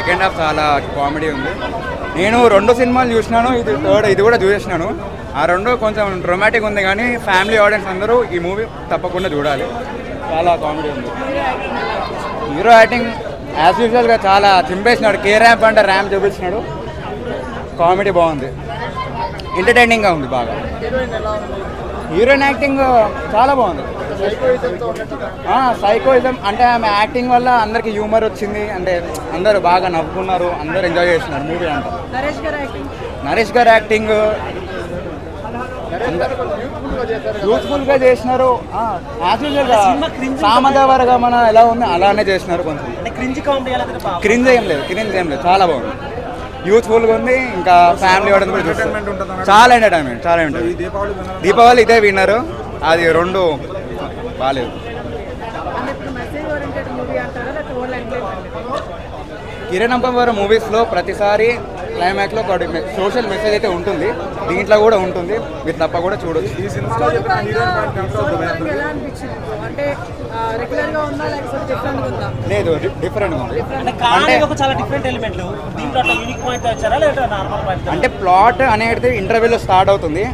Second half చాలా comedy ఉంది. నేను 2 సినిమాలు చూసినాను, ఇది కూడా చూసేసినాను. ఆ 2 కొంచెం రొమాంటిక్ ఉంది, కానీ ఫ్యామిలీ ఆడియన్స్ అందరూ ఈ మూవీ తప్పకుండా చూడాలి. చాలా కామెడీ ఉంది. హీరో యాక్టింగ్ యాజ్ యూజువల్గా చాలా చింపేసినాడు. కే ర్యాంప్ అంటే ర్యాంప్ చూపించినాడు. కామెడీ బాగుంది, ఎంటర్టైనింగ్గా ఉంది బాగా. హీరోయిన్ యాక్టింగ్ చాలా బాగుంది. సైకోయిజం అంటే ఆమె యాక్టింగ్ వల్ల అందరికి హ్యూమర్ వచ్చింది, అంటే అందరూ బాగా నవ్వుకున్నారు, అందరూ ఎంజాయ్ చేస్తున్నారు మూవీ అంతా. నరేష్ గారు యాక్టింగ్ యూత్ఫుల్గా చేసినారు. సామదావరగా మన ఎలా ఉంది అలానే చేసినారు. కొంచెం క్రింజ్ ఏం లేదు, చాలా బాగుంది, యూత్ఫుల్గా ఉంది. ఇంకా ఫ్యామిలీ వాడిని కూడా చూస్తారు. చాలా ఎంటర్టైన్మెంట్. దీపావళి ఇదే విన్నారు, అది 2 బాగాలేదు. కిరణ్ అబ్బవరం మూవీస్లో ప్రతిసారి క్లైమాక్స్లో ఒకటి సోషల్ మెసేజ్ అయితే ఉంటుంది, దీంట్లో కూడా ఉంటుంది. మీరు తప్ప కూడా చూడొచ్చు. లేదు, డిఫరెంట్గా ఉంది. అంటే ప్లాట్ అనేది ఇంటర్వ్యూలో స్టార్ట్ అవుతుంది,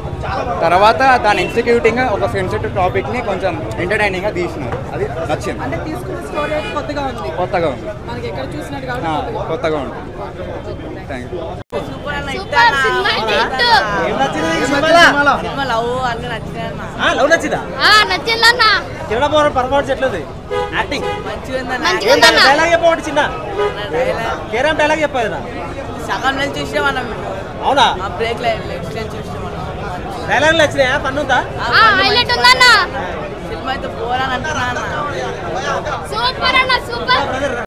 తర్వాత దాని ఎగ్జిక్యూటింగ్ ఒక సెన్సిటివ్ టాపిక్ని కొంచెం ఎంటర్టైనింగ్గా తీసినారు. అది నచ్చింది. కొత్తగా ఉంది. Thank you. సగం నుంచి చూసినా మనం. అవునా? బ్రేక్ చూసినా మనం. డైలాగ్ నచ్చినాయా? పన్నుందా? సినిమా అయితే పోరాని అంటున్నా. సూపర్ అన్న, సూపర్.